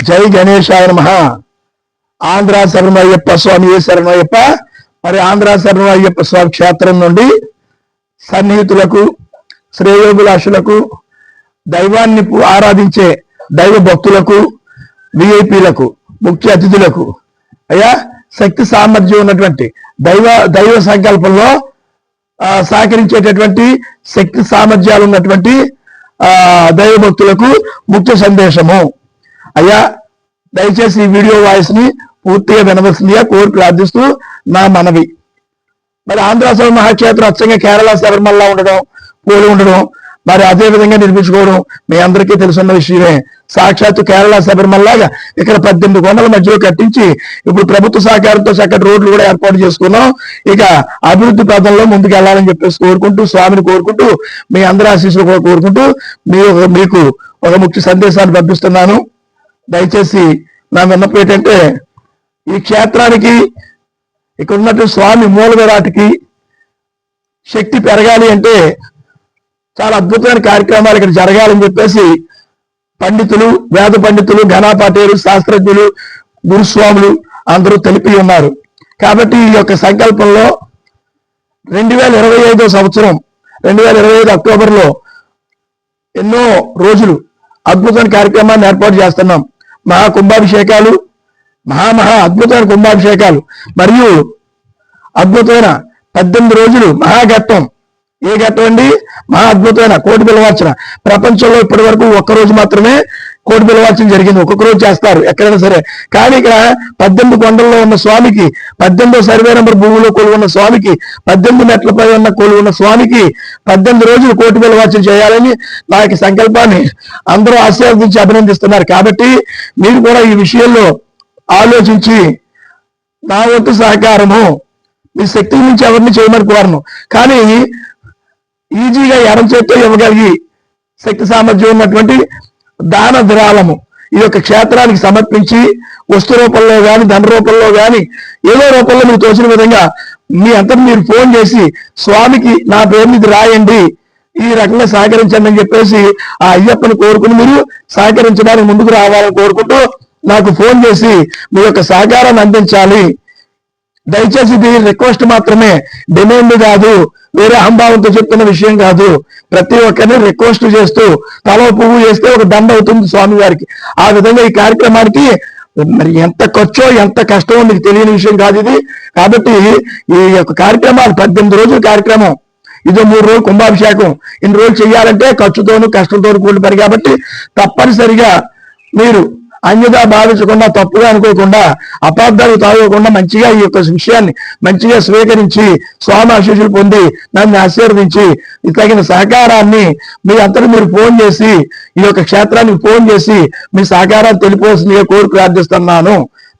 జై గణేశాయ నమః. ఆంధ్ర శరణయ్యప్ప స్వామి శరణయ్యప్ప. మరి ఆంధ్ర శరణయ్యప్ప స్వామి క్షేత్రం నుండి సన్నిహితులకు, శ్రేయోభిలాషులకు, దైవాన్ని ఆరాధించే దైవ భక్తులకు, విఐపీలకు, ముఖ్య అతిథులకు అయ్యా శక్తి సామర్థ్యం ఉన్నటువంటి దైవ సంకల్పంలో సహకరించేటటువంటి శక్తి సామర్థ్యాలు ఉన్నటువంటి దైవ భక్తులకు ముఖ్య సందేశము. అయ్యా దయచేసి ఈ వీడియో వాయిస్ ని పూర్తిగా వినవలసిందిగా కోరి ప్రార్థిస్తూ నా మనవి. మరి ఆంధ్ర శబరిమల మహాక్షేత్రం అచ్చంగా కేరళ శబరిమల ఉండడం, పోలి ఉండడం, మరి అదే విధంగా నిర్మించుకోవడం మీ అందరికీ తెలుసున్న విషయమే. సాక్షాత్తు కేరళ శబరిమలలాగా ఇక్కడ 18 కొండల మధ్యలో కట్టించి ఇప్పుడు ప్రభుత్వ సహకారంతో చక్కటి రోడ్లు కూడా ఏర్పాటు చేసుకున్నాం. ఇక అభివృద్ధి పథంలో ముందుకు వెళ్ళాలని చెప్పేసి కోరుకుంటూ, స్వామిని కోరుకుంటూ, మీ అందరి ఆశీస్సులు కూడా కోరుకుంటూ మీకు ఒక ముఖ్య సందేశాన్ని పంపిస్తున్నాను. దయచేసి నా విన్నపం ఏంటంటే, ఈ క్షేత్రానికి ఇక్కడ ఉన్నట్టు స్వామి మూల విరాటికి శక్తి పెరగాలి అంటే చాలా అద్భుతమైన కార్యక్రమాలు ఇక్కడ జరగాలని చెప్పేసి పండితులు, వేద పండితులు, ఘనాపాఠేయులు, శాస్త్రజ్ఞులు, గురుస్వాములు అందరూ తెలిపి ఉన్నారు. కాబట్టి ఈ యొక్క సంకల్పంలో 2025 సంవత్సరం 2025 అక్టోబర్లో ఎన్నో రోజులు అద్భుతమైన కార్యక్రమాన్ని ఏర్పాటు చేస్తున్నాం. కుంభాభిషేకాలు, మహా అద్భుతమైన కుంభాభిషేకాలు మరియు అద్భుతమైన 18 రోజులు మహాఘట్టం. ఏ ఘట్టం అండి? మహా అద్భుతమైన కోటి బిల్వార్చన. ప్రపంచంలో ఇప్పటి వరకు ఒక్కరోజు మాత్రమే కోటి బిల్వార్చన జరిగింది. ఒక్కొక్క రోజు చేస్తారు ఎక్కడైనా సరే. కానీ ఇక్కడ 18 కొండల్లో ఉన్న స్వామికి, 18వ సర్వే నంబర్ భూమిలో కొలువున్న స్వామికి, 18 మెట్లపై ఉన్న కొలువున్న స్వామికి 18 రోజులు కోటి బిల్వార్చన చేయాలని నా యొక్క సంకల్పాన్ని అందరూ ఆశీర్వదించి అభినందిస్తున్నారు. కాబట్టి మీరు కూడా ఈ విషయంలో ఆలోచించి నా వంతు సహకారము మీ శక్తి నుంచి ఎవరిని చేయమని కోరను. కానీ ఈజీగా ఎడం చేత్తో ఇవ్వగలిగి శక్తి సామర్థ్యం ఉన్నటువంటి దాన విరాళము ఈ యొక్క క్షేత్రానికి సమర్పించి వస్తు రూపంలో కానీ, ధన రూపంలో కానీ, ఏదో రూపంలో మీకు తోచిన విధంగా మీ అంతా మీరు ఫోన్ చేసి స్వామికి నా పేరు మీద రాయండి, ఈ రకంగా సహకరించండి అని చెప్పేసి ఆ అయ్యప్పని కోరుకుని మీరు సహకరించడానికి ముందుకు రావాలని కోరుకుంటూ నాకు ఫోన్ చేసి మీ యొక్క సహకారాన్ని అందించాలి. దయచేసి ఇది రిక్వెస్ట్ మాత్రమే, డిమాండ్ కాదు, వేరే అహంభావంతో చెప్తున్న విషయం కాదు. ప్రతి ఒక్కరిని రిక్వెస్ట్ చేస్తూ తల పువ్వు చేస్తే ఒక దండ అవుతుంది స్వామి వారికి. ఆ విధంగా ఈ కార్యక్రమానికి మరి ఎంత ఖర్చో ఎంత కష్టమో మీకు తెలియని విషయం కాదు ఇది. కాబట్టి ఈ యొక్క కార్యక్రమాలు 18 రోజుల కార్యక్రమం, ఇదో 3 రోజులు కుంభాభిషేకం. ఇన్ని రోజులు చేయాలంటే ఖర్చుతోనూ కష్టంతోనూ కూడిన పని. కాబట్టి తప్పనిసరిగా మీరు అన్యదా భావించకుండా, తప్పుగా అనుకోకుండా, అపార్థాలు తాగకుండా మంచిగా ఈ యొక్క విషయాన్ని మంచిగా స్వీకరించి స్వామి ఆశీస్సులు పొంది నన్ను ఆశీర్వదించి తగిన సహకారాన్ని మీ అంతటా మీరు ఫోన్ చేసి ఈ యొక్క క్షేత్రానికి ఫోన్ చేసి మీ సహకారాన్ని తెలిపవలసిందిగా కోరి ప్రార్థిస్తున్నాను.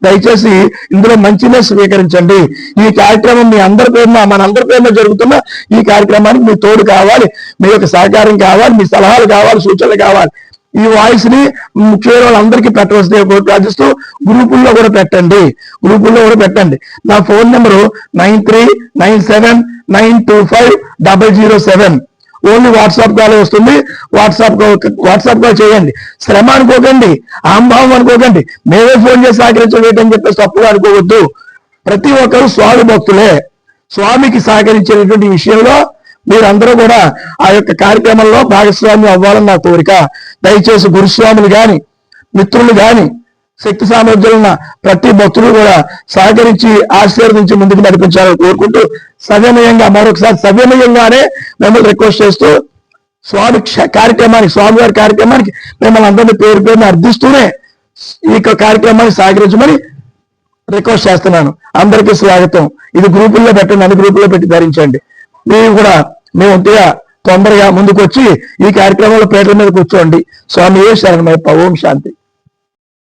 దయచేసి ఇందులో మంచినే స్వీకరించండి. ఈ కార్యక్రమం మీ అందరి పేరున, మనందరి పేరున జరుగుతున్న ఈ కార్యక్రమానికి మీ తోడు కావాలి, మీ యొక్క సహకారం కావాలి, మీ సలహాలు కావాలి, సూచనలు కావాలి. ఈ వాయిస్ ని ముఖ్యమైన వాళ్ళందరికీ పెట్టవలసిందిగా కోరి ప్రార్థిస్తూ గ్రూపుల్లో కూడా పెట్టండి. నా phone number 9397925007. Only WhatsApp call వస్తుంది. వాట్సాప్ కాల్ చేయండి. శ్రమ అనుకోకండి, అహంభావం అనుకోకండి, మేమే ఫోన్ చేసి సహకరించలేటని చెప్పేసి తప్పుగా అనుకోవద్దు. ప్రతి ఒక్కరు స్వామి భక్తులే. స్వామికి సహకరించేటువంటి విషయంలో మీరందరూ కూడా ఆ యొక్క కార్యక్రమంలో భాగస్వామ్యం అవ్వాలని నా కోరిక. దయచేసి గురుస్వాములు కానీ, మిత్రులు కానీ, శక్తి సామర్థ్యాలున్న ప్రతి భక్తులు కూడా సహకరించి ఆశీర్వదించి ముందుకు నడిపించాలని కోరుకుంటూ సవినయంగా మరొకసారి సవినయంగానే మిమ్మల్ని రిక్వెస్ట్ చేస్తూ స్వామివారి కార్యక్రమానికి మిమ్మల్ని అందరినీ పేరు అర్థిస్తూనే ఈ కార్యక్రమాన్ని సహకరించమని రిక్వెస్ట్ చేస్తున్నాను. అందరికీ స్వాగతం. ఇది గ్రూపుల్లో పెట్టండి, అన్ని గ్రూపుల్లో పెట్టి ధరించండి. మీరు కూడా మేము తొందరగా ముందుకు వచ్చి ఈ కార్యక్రమంలో పేటల మీద కూర్చోండి. స్వామి శరణమయ్యప్ప. ఓం శాంతి.